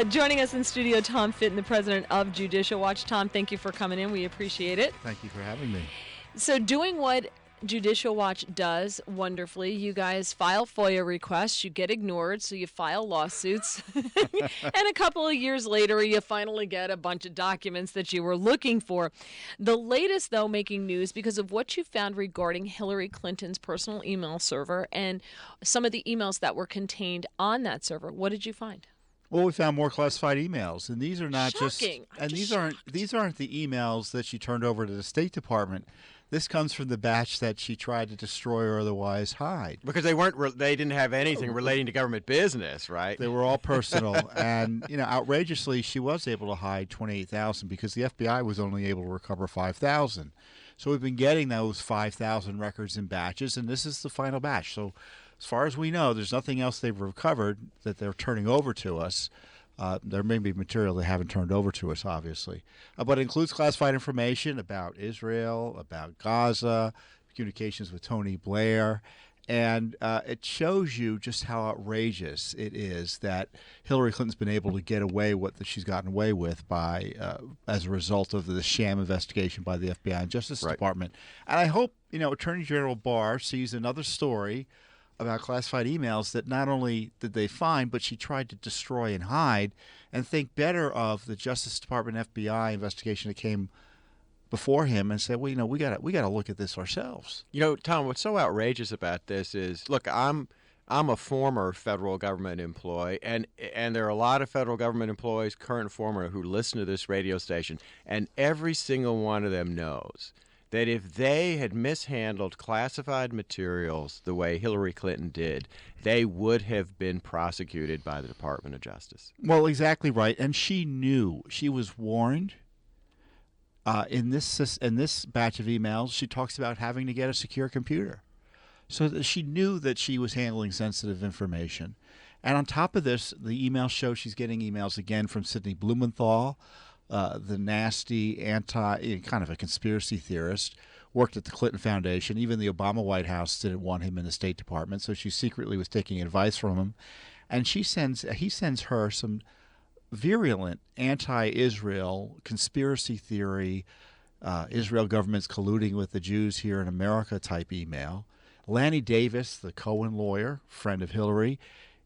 Joining us in studio, Tom Fitton, the president of Judicial Watch. Tom, thank you for coming in. We appreciate it. Thank you for having me. So doing what Judicial Watch does wonderfully, you guys file FOIA requests, you get ignored, so you file lawsuits, and a couple of years later, you finally get a bunch of documents that you were looking for. The latest, though, making news because of what you found regarding Hillary Clinton's personal email server and some of the emails that were contained on that server. What did you find? Well, we found more classified emails, and these are not Shocking. these aren't the emails that she turned over to the State Department. This comes from the batch that she tried to destroy or otherwise hide. Because they didn't have anything relating to government business, right? They were all personal, and outrageously, she was able to hide 28,000 because the FBI was only able to recover 5,000. So we've been getting those 5,000 records in batches, and this is the final batch. So as far as we know, there's nothing else they've recovered that they're turning over to us. There may be material they haven't turned over to us, obviously. But it includes classified information about Israel, about Gaza, communications with Tony Blair. And it shows you just how outrageous it is that Hillary Clinton's been able to get away with what she's gotten away with by as a result of the sham investigation by the FBI and Justice Department. And I hope, Attorney General Barr sees another story about classified emails that not only did they find, but she tried to destroy and hide, and think better of the Justice Department FBI investigation that came before him and said, well, we got to look at this ourselves. Tom, what's so outrageous about this is, look, I'm a former federal government employee, and there are a lot of federal government employees, current and former, who listen to this radio station, and every single one of them knows that if they had mishandled classified materials the way Hillary Clinton did, they would have been prosecuted by the Department of Justice. Well, exactly right. And she knew. She was warned. In this batch of emails, she talks about having to get a secure computer. So that she knew that she was handling sensitive information. And on top of this, the emails show she's getting emails again from Sidney Blumenthal, the nasty kind of a conspiracy theorist, worked at the Clinton Foundation. Even the Obama White House didn't want him in the State Department, so she secretly was taking advice from him. And he sends her some virulent anti-Israel conspiracy theory, Israel government's colluding with the Jews here in America type email. Lanny Davis, the Cohen lawyer, friend of Hillary,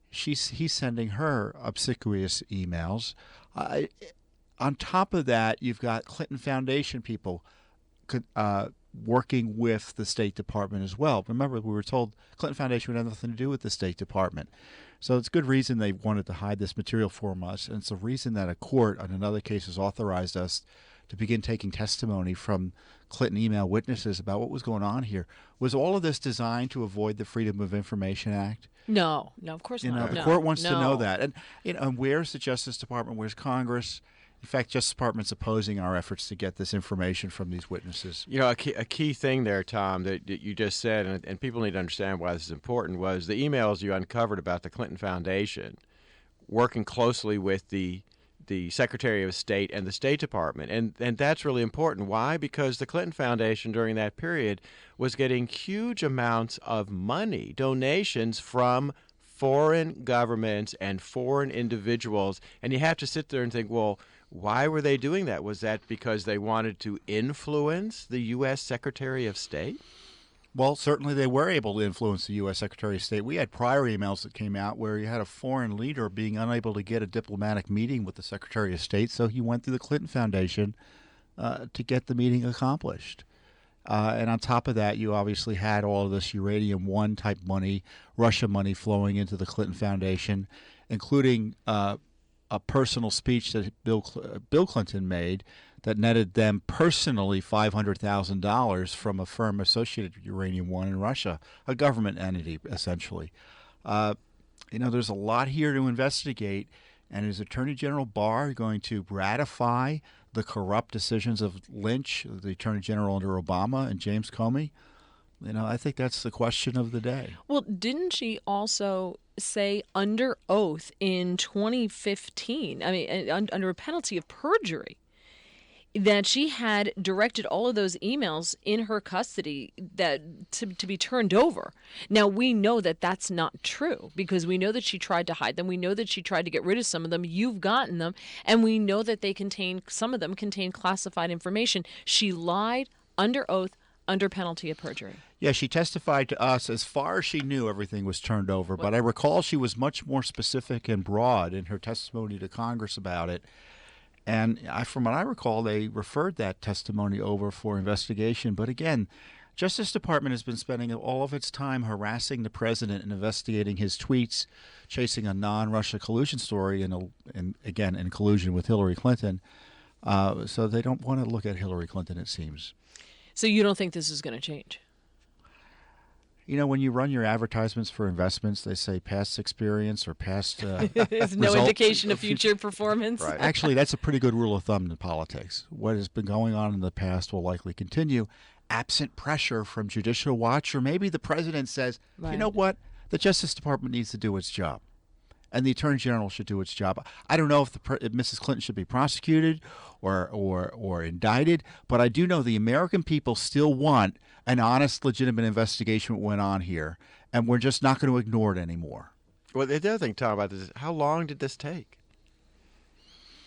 he's sending her obsequious emails. On top of that, you've got Clinton Foundation people working with the State Department as well. Remember, we were told Clinton Foundation would have nothing to do with the State Department. So it's good reason they wanted to hide this material from us, and it's a reason that a court on another case has authorized us to begin taking testimony from Clinton email witnesses about what was going on here. Was all of this designed to avoid the Freedom of Information Act? No, of course not. The court wants to know that. And and where's the Justice Department? Where's Congress? In fact, Justice Department's opposing our efforts to get this information from these witnesses. A key thing there, Tom, that you just said, and people need to understand why this is important, was the emails you uncovered about the Clinton Foundation working closely with the Secretary of State and the State Department. And that's really important. Why? Because the Clinton Foundation during that period was getting huge amounts of money, donations from foreign governments and foreign individuals. And you have to sit there and think, well, why were they doing that? Was that because they wanted to influence the U.S. Secretary of State? Well, certainly they were able to influence the U.S. Secretary of State. We had prior emails that came out where you had a foreign leader being unable to get a diplomatic meeting with the Secretary of State, so he went through the Clinton Foundation to get the meeting accomplished. And on top of that, you obviously had all of this Uranium One type money, Russia money flowing into the Clinton Foundation, including a personal speech that Bill Clinton made that netted them personally $500,000 from a firm associated with Uranium One in Russia, a government entity, essentially. There's a lot here to investigate, and is Attorney General Barr going to ratify the corrupt decisions of Lynch, the Attorney General under Obama, and James Comey? I think that's the question of the day. Well, didn't she also say under oath in 2015, under a penalty of perjury, that she had directed all of those emails in her custody that to be turned over. Now, we know that that's not true because we know that she tried to hide them. We know that she tried to get rid of some of them. You've gotten them. And we know that some of them contain classified information. She lied under oath under penalty of perjury. Yeah, she testified to us. As far as she knew, everything was turned over. But I recall she was much more specific and broad in her testimony to Congress about it. And from what I recall, they referred that testimony over for investigation. But again, Justice Department has been spending all of its time harassing the president and investigating his tweets, chasing a non-Russia collusion story, and again, in collusion with Hillary Clinton. So they don't want to look at Hillary Clinton, it seems. So you don't think this is going to change? You know, when you run your advertisements for investments, they say past experience or past There's no indication of future performance. Right. Actually, that's a pretty good rule of thumb in politics. What has been going on in the past will likely continue, absent pressure from Judicial Watch, or maybe the president says, you know what, the Justice Department needs to do its job, and the Attorney General should do its job. I don't know if Mrs. Clinton should be prosecuted or indicted, but I do know the American people still want an honest, legitimate investigation of what went on here, and we're just not going to ignore it anymore. Well, the other thing, Tom, about this is how long did this take?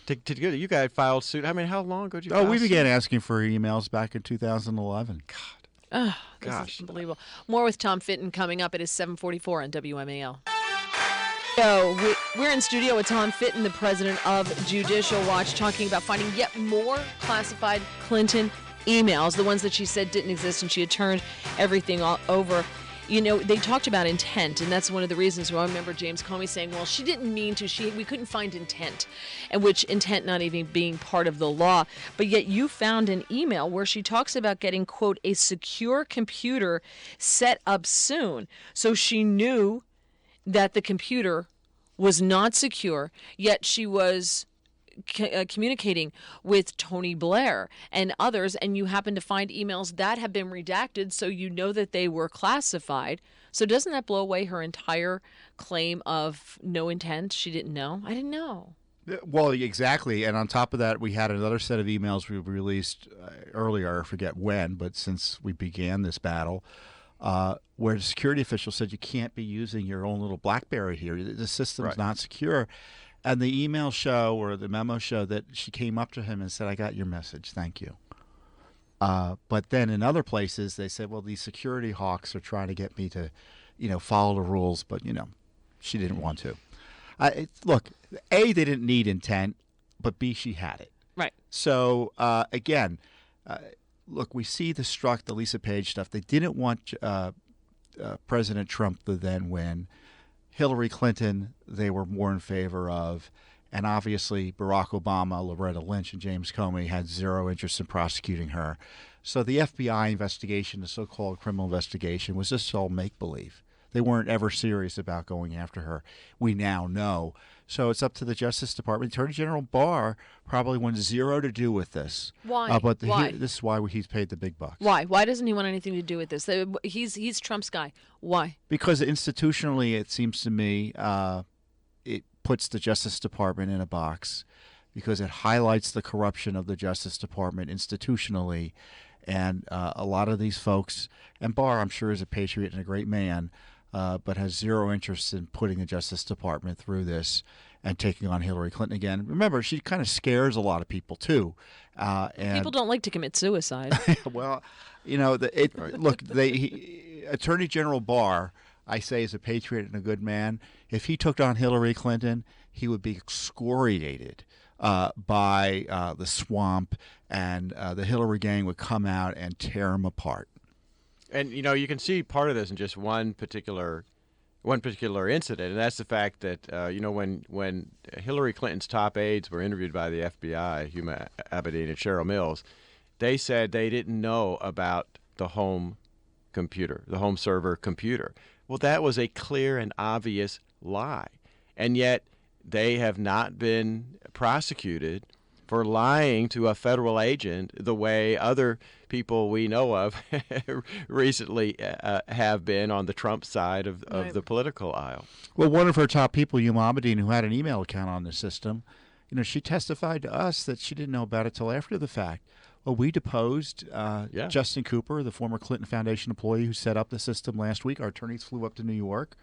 To get you guys filed suit. I mean, how long ago did you? Oh, we began asking for emails back in 2011. This Gosh. is unbelievable. More with Tom Fitton coming up. It is 7:44 on WMAL. So we're in studio with Tom Fitton, the president of Judicial Watch, talking about finding yet more classified Clinton emails, the ones that she said didn't exist, and she had turned everything all over. You know, they talked about intent, and that's one of the reasons why I remember James Comey saying, well, she didn't mean to. We couldn't find intent, and which intent not even being part of the law. But yet you found an email where she talks about getting, quote, a secure computer set up soon. So she knew that the computer was not secure, yet she was communicating with Tony Blair and others, and you happen to find emails that have been redacted, so you know that they were classified. So doesn't that blow away her entire claim of no intent? She didn't know. I didn't know. Well, exactly. And on top of that, we had another set of emails we released earlier, I forget when, but since we began this battle, where the security official said you can't be using your own little BlackBerry here. The system's not secure. And the email show or the memo show that she came up to him and said, I got your message. Thank you. But then in other places, they said, well, these security hawks are trying to get me to, follow the rules. But, she didn't want to. Look, A, they didn't need intent, but B, she had it. Right. So, again, look, we see the Lisa Page stuff. They didn't want President Trump to then win. Hillary Clinton, they were more in favor of. And obviously, Barack Obama, Loretta Lynch, and James Comey had zero interest in prosecuting her. So the FBI investigation, the so-called criminal investigation, was just all make-believe. They weren't ever serious about going after her. We now know. So it's up to the Justice Department. Attorney General Barr probably wants zero to do with this. Why? Why? This is why he's paid the big bucks. Why? Why doesn't he want anything to do with this? He's Trump's guy. Why? Because institutionally, it seems to me, it puts the Justice Department in a box because it highlights the corruption of the Justice Department institutionally. And a lot of these folks, and Barr, I'm sure, is a patriot and a great man, but has zero interest in putting the Justice Department through this and taking on Hillary Clinton again. Remember, she kind of scares a lot of people, too. And people don't like to commit suicide. Well, Attorney General Barr, I say, is a patriot and a good man. If he took on Hillary Clinton, he would be excoriated by the swamp, and the Hillary gang would come out and tear him apart. And you can see part of this in just one particular incident, and that's the fact that when Hillary Clinton's top aides were interviewed by the FBI, Huma Abedin and Cheryl Mills, they said they didn't know about the home computer, the home server computer. Well, that was a clear and obvious lie, and yet they have not been prosecuted for lying to a federal agent the way other people we know of recently have been on the Trump side of the political aisle. Well, one of her top people, Huma Abedin, who had an email account on the system, she testified to us that she didn't know about it till after the fact. Well, we deposed Yeah. Justin Cooper, the former Clinton Foundation employee who set up the system last week. Our attorneys flew up to New York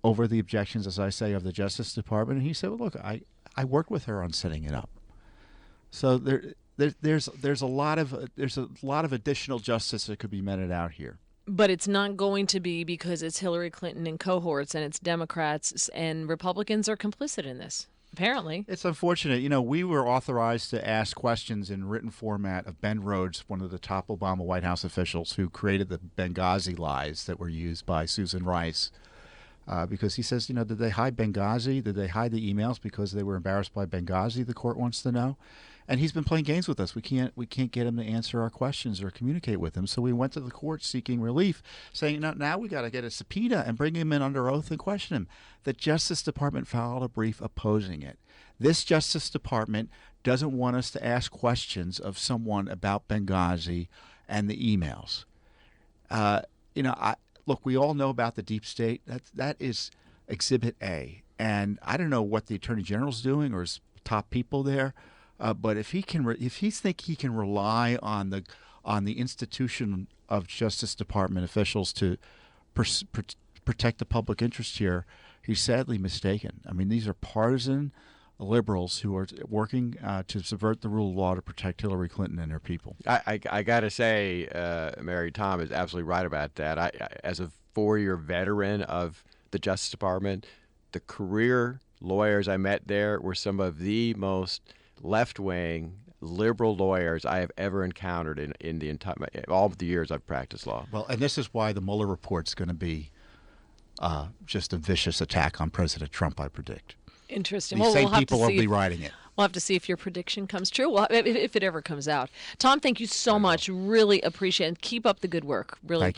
over the objections, as I say, of the Justice Department. And he said, well, look, I worked with her on setting it up. So there's a lot of additional justice that could be meted out here. But it's not going to be because it's Hillary Clinton and cohorts and it's Democrats and Republicans are complicit in this, apparently. It's unfortunate. We were authorized to ask questions in written format of Ben Rhodes, one of the top Obama White House officials who created the Benghazi lies that were used by Susan Rice. Because he says, did they hide Benghazi? Did they hide the emails because they were embarrassed by Benghazi? The court wants to know. And he's been playing games with us. We can't get him to answer our questions or communicate with him. So we went to the court seeking relief, saying, now we got to get a subpoena and bring him in under oath and question him. The Justice Department filed a brief opposing it. This Justice Department doesn't want us to ask questions of someone about Benghazi and the emails. Look, we all know about the deep state. That is Exhibit A. And I don't know what the Attorney General's doing or his top people there. But if he think he can rely on the institution of Justice Department officials to protect the public interest here, he's sadly mistaken. I mean, these are partisan liberals who are working to subvert the rule of law to protect Hillary Clinton and her people. I got to say, Mary, Tom is absolutely right about that. I as a 4-year veteran of the Justice Department, the career lawyers I met there were some of the most left-wing liberal lawyers I have ever encountered in the entire all of the years I've practiced law. Well, and this is why the Mueller report's going to be just a vicious attack on President Trump, I predict. Interesting. These Well, same we'll have people to will see. be writing it. We'll have to see if your prediction comes true. Well, if it ever comes out. Tom, thank you so much. Really appreciate it. Keep up the good work. Really Thank you.